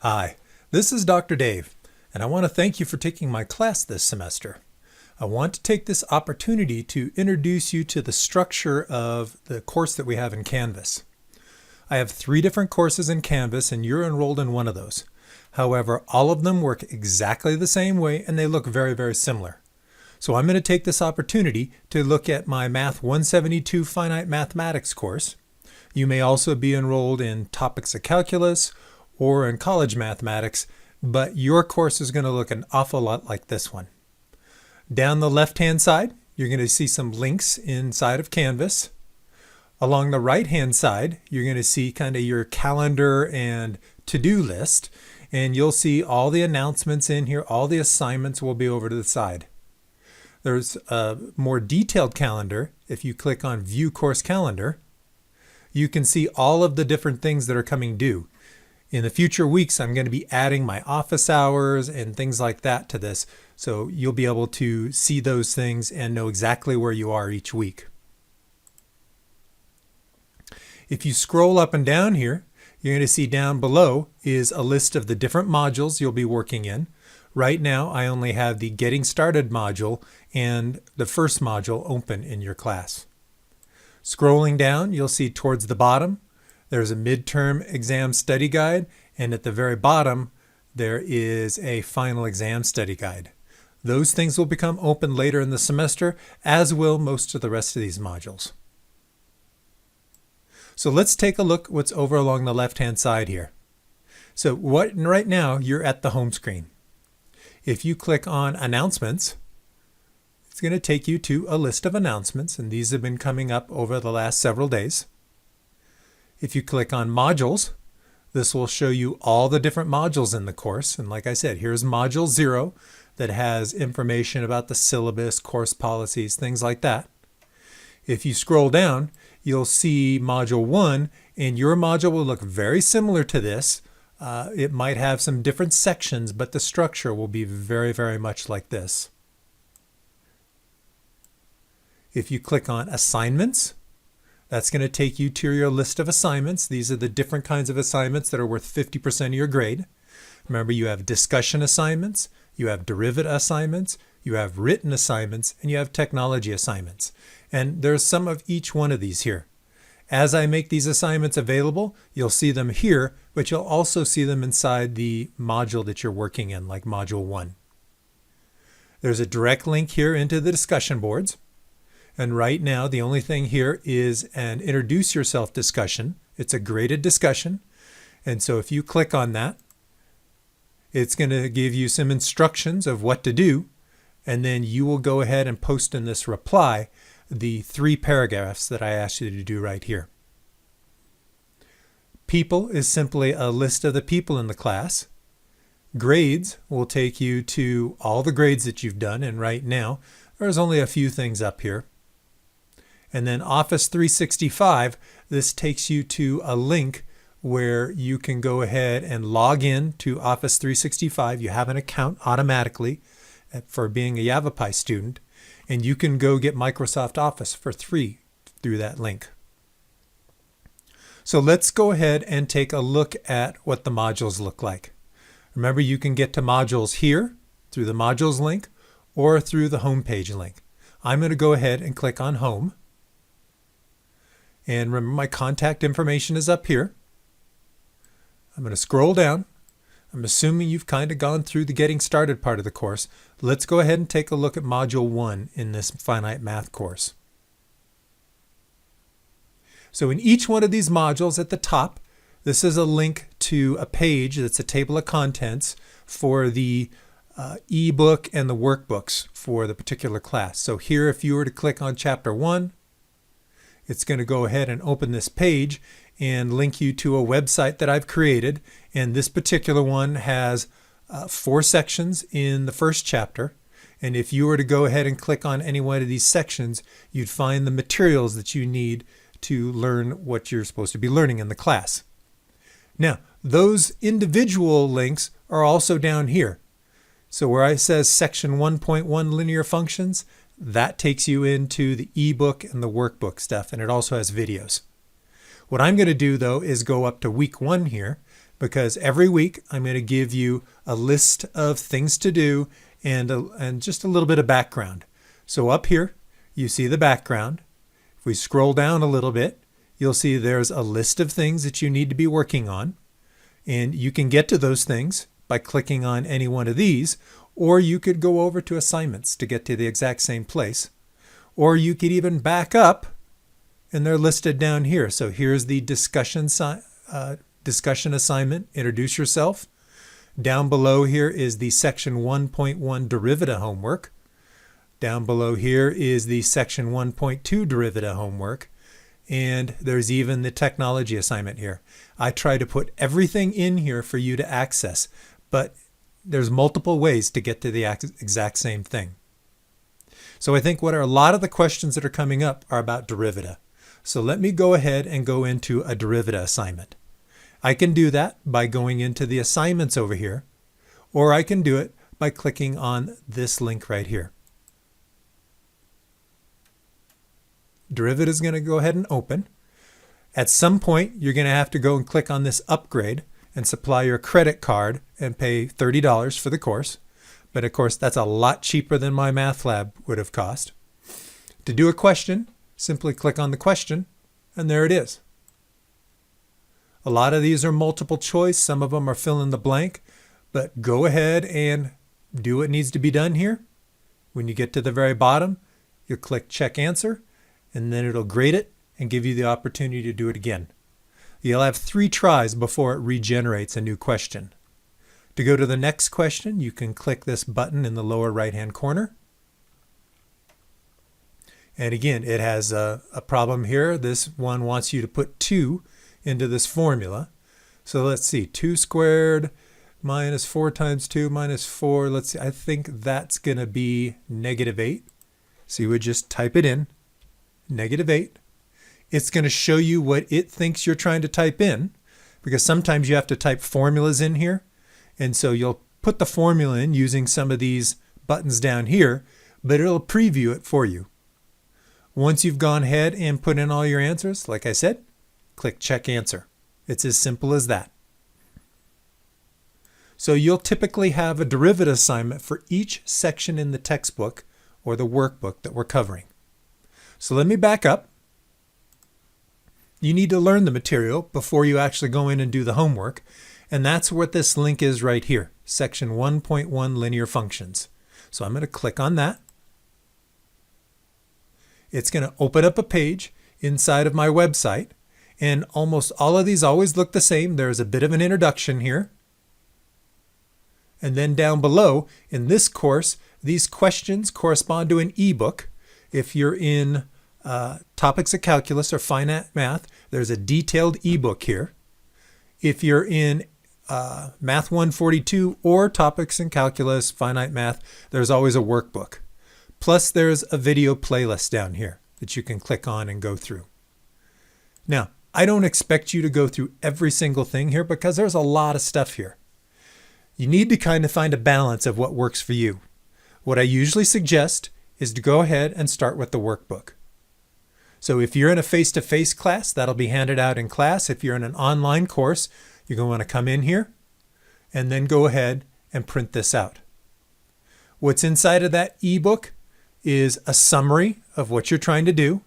Hi, this is Dr. Dave, and I want to thank you for taking my class this semester. I want to take this opportunity to introduce you to the structure of the course that we have in Canvas. I have 3 different courses in Canvas, and you're enrolled in one of those. However, all of them work exactly the same way, and they look very, very similar. So I'm going to take this opportunity to look at my Math 172 Finite Mathematics course. You may also be enrolled in Topics of Calculus or in College Mathematics, but your course is going to look an awful lot like this one. Down the left-hand side, you're going to see some links inside of Canvas. Along the right-hand side, you're going to see kind of your calendar and to-do list, and you'll see all the announcements in here. All the assignments will be over to the side. There's a more detailed calendar. If you click on View Course Calendar, you can see all of the different things that are coming due. In the future weeks, I'm going to be adding my office hours and things like that to this, so you'll be able to see those things and know exactly where you are each week. If you scroll up and down here, you're going to see down below is a list of the different modules you'll be working in. Right now, I only have the Getting Started module and the first module open in your class. Scrolling down, you'll see towards the bottom, there's a midterm exam study guide, and at the very bottom, there is a final exam study guide. Those things will become open later in the semester, as will most of the rest of these modules. So let's take a look what's over along the left-hand side here. So right now, you're at the home screen. If you click on Announcements, it's going to take you to a list of announcements, and these have been coming up over the last several days. If you click on Modules, this will show you all the different modules in the course. And like I said, here's Module 0 that has information about the syllabus, course policies, things like that. If you scroll down, you'll see Module 1, and your module will look very similar to this. It might have some different sections, but the structure will be very, very much like this. If you click on Assignments, that's going to take you to your list of assignments. These are the different kinds of assignments that are worth 50% of your grade. Remember, you have discussion assignments, you have derivative assignments, you have written assignments, and you have technology assignments. And there's some of each one of these here. As I make these assignments available, you'll see them here, but you'll also see them inside the module that you're working in, like Module 1. There's a direct link here into the discussion boards. And right now, the only thing here is an Introduce Yourself discussion. It's a graded discussion. And so if you click on that, it's going to give you some instructions of what to do. And then you will go ahead and post in this reply the 3 paragraphs that I asked you to do right here. People is simply a list of the people in the class. Grades will take you to all the grades that you've done. And right now, there's only a few things up here. And then Office 365, this takes you to a link where you can go ahead and log in to Office 365. You have an account automatically for being a Yavapai student, and you can go get Microsoft Office for free through that link. So let's go ahead and take a look at what the modules look like. Remember, you can get to modules here through the modules link or through the home page link. I'm going to go ahead and click on Home. And remember, my contact information is up here. I'm going to scroll down. I'm assuming you've kind of gone through the Getting Started part of the course. Let's go ahead and take a look at Module 1 in this finite math course. So in each one of these modules at the top, this is a link to a page that's a table of contents for the ebook and the workbooks for the particular class. So here, if you were to click on Chapter 1, it's going to go ahead and open this page and link you to a website that I've created. And this particular one has 4 sections in the first chapter. And if you were to go ahead and click on any one of these sections, you'd find the materials that you need to learn what you're supposed to be learning in the class. Now, those individual links are also down here. So where it says Section 1.1 Linear Functions, that takes you into the ebook and the workbook stuff, and it also has videos. What I'm going to do, though, is go up to week 1 here. because every week I'm going to give you a list of things to do and just a little bit of background. So up here, you see the background. If we scroll down a little bit, you'll see there's a list of things that you need to be working on. And you can get to those things by clicking on any one of these, or you could go over to assignments to get to the exact same place. Or you could even back up, and they're listed down here. So here's the discussion assignment, introduce yourself. Down below here is the section 1.1 derivative homework. Down below here is the section 1.2 derivative homework. And there's even the technology assignment here. I try to put everything in here for you to access, but there's multiple ways to get to the exact same thing. So I think a lot of the questions that are coming up are about derivative. So let me go ahead and go into a derivative assignment. I can do that by going into the assignments over here, or I can do it by clicking on this link right here. Derivative is going to go ahead and open. At some point, you're going to have to go and click on this upgrade and supply your credit card and pay $30 for the course. But of course, that's a lot cheaper than my math lab would have cost. To do a question, simply click on the question, and there it is. A lot of these are multiple choice. Some of them are fill in the blank, but go ahead and do what needs to be done here. When you get to the very bottom, you'll click check answer, and then it'll grade it and give you the opportunity to do it again. You'll have 3 tries before it regenerates a new question. To go to the next question, you can click this button in the lower right-hand corner. And again, it has a problem here. This one wants you to put 2 into this formula. So let's see, 2 squared minus 4 times 2 minus 4. Let's see, I think that's going to be -8. So you would just type it in, -8. It's going to show you what it thinks you're trying to type in, because sometimes you have to type formulas in here. And so you'll put the formula in using some of these buttons down here, but it'll preview it for you. Once you've gone ahead and put in all your answers, like I said, click check answer. It's as simple as that. So you'll typically have a derivative assignment for each section in the textbook or the workbook that we're covering. So let me back up. You need to learn the material before you actually go in and do the homework. And that's what this link is right here, section 1.1 linear functions. So I'm going to click on that. It's going to open up a page inside of my website. And almost all of these always look the same. There's a bit of an introduction here. And then down below, in this course, these questions correspond to an ebook. If you're in topics of calculus or finite math, there's a detailed ebook here. If you're in Math 142 or topics in calculus, finite math, there's always a workbook. Plus there's a video playlist down here that you can click on and go through. Now, I don't expect you to go through every single thing here because there's a lot of stuff here. You need to kind of find a balance of what works for you. What I usually suggest is to go ahead and start with the workbook. So if you're in a face-to-face class, that'll be handed out in class. If you're in an online course, you're going to want to come in here and then go ahead and print this out. What's inside of that ebook is a summary of what you're trying to do.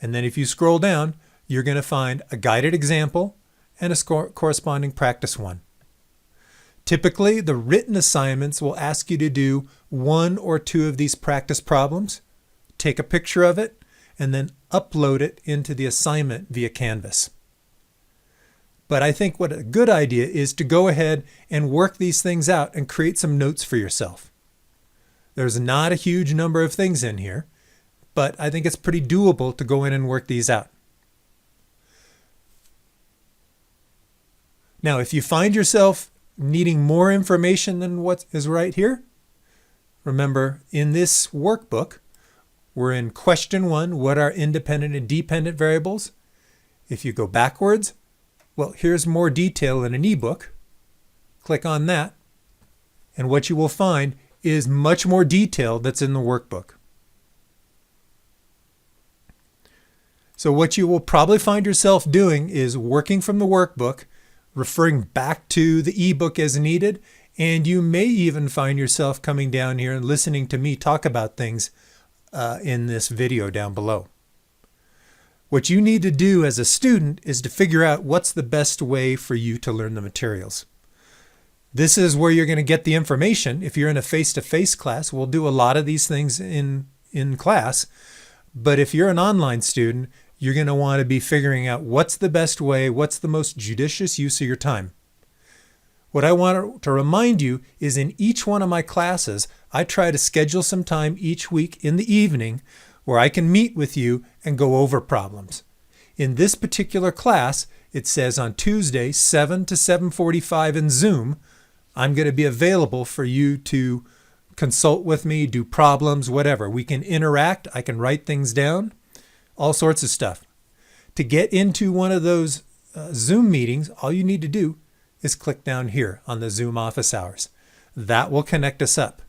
And then if you scroll down, you're going to find a guided example and a corresponding practice one. Typically, the written assignments will ask you to do 1 or 2 of these practice problems, take a picture of it, and then upload it into the assignment via Canvas. But I think what a good idea is to go ahead and work these things out and create some notes for yourself. There's not a huge number of things in here, but I think it's pretty doable to go in and work these out. Now, if you find yourself needing more information than what is right here, remember in this workbook, we're in question 1, what are independent and dependent variables? If you go backwards, well, here's more detail in an ebook. Click on that, and what you will find is much more detail that's in the workbook. So what you will probably find yourself doing is working from the workbook, referring back to the ebook as needed, and you may even find yourself coming down here and listening to me talk about things in this video down below. What you need to do as a student is to figure out what's the best way for you to learn the materials. This is where you're going to get the information. If you're in a face-to-face class, we'll do a lot of these things in class. But if you're an online student, you're going to want to be figuring out what's the best way, what's the most judicious use of your time. What I want to remind you is in each one of my classes, I try to schedule some time each week in the evening where I can meet with you and go over problems. In this particular class, it says on Tuesday, 7 to 7:45 in Zoom, I'm going to be available for you to consult with me, do problems, whatever. We can interact. I can write things down, all sorts of stuff. To get into one of those Zoom meetings, all you need to do is click down here on the Zoom office hours. That will connect us up.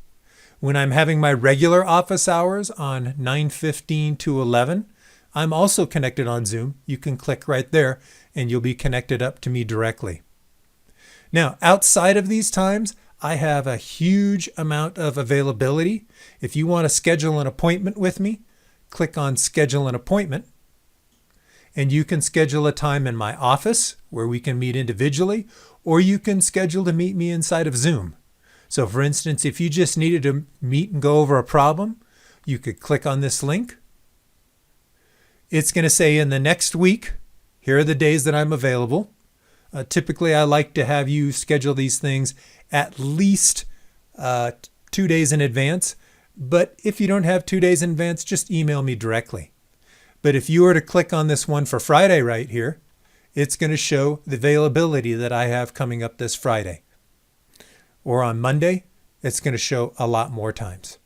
When I'm having my regular office hours on 9:15 to 11, I'm also connected on Zoom. You can click right there and you'll be connected up to me directly. Now, outside of these times, I have a huge amount of availability. If you want to schedule an appointment with me, click on Schedule an Appointment. And you can schedule a time in my office where we can meet individually, or you can schedule to meet me inside of Zoom. So for instance, if you just needed to meet and go over a problem, you could click on this link. It's going to say in the next week, here are the days that I'm available. Typically, I like to have you schedule these things at least 2 days in advance. But if you don't have 2 days in advance, just email me directly. But if you were to click on this one for Friday right here, it's going to show the availability that I have coming up this Friday. Or on Monday, it's going to show a lot more times.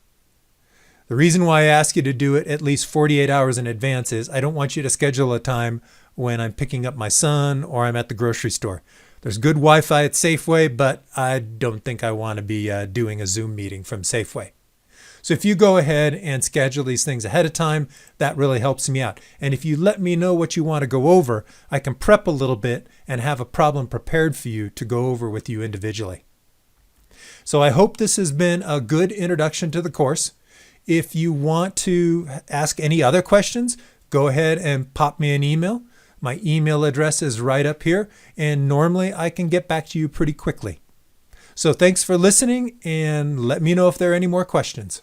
The reason why I ask you to do it at least 48 hours in advance is I don't want you to schedule a time when I'm picking up my son or I'm at the grocery store. There's good Wi-Fi at Safeway, but I don't think I want to be doing a Zoom meeting from Safeway. So if you go ahead and schedule these things ahead of time, that really helps me out. And if you let me know what you want to go over, I can prep a little bit and have a problem prepared for you to go over with you individually. So I hope this has been a good introduction to the course. If you want to ask any other questions, go ahead and pop me an email. My email address is right up here, and normally I can get back to you pretty quickly. So thanks for listening, and let me know if there are any more questions.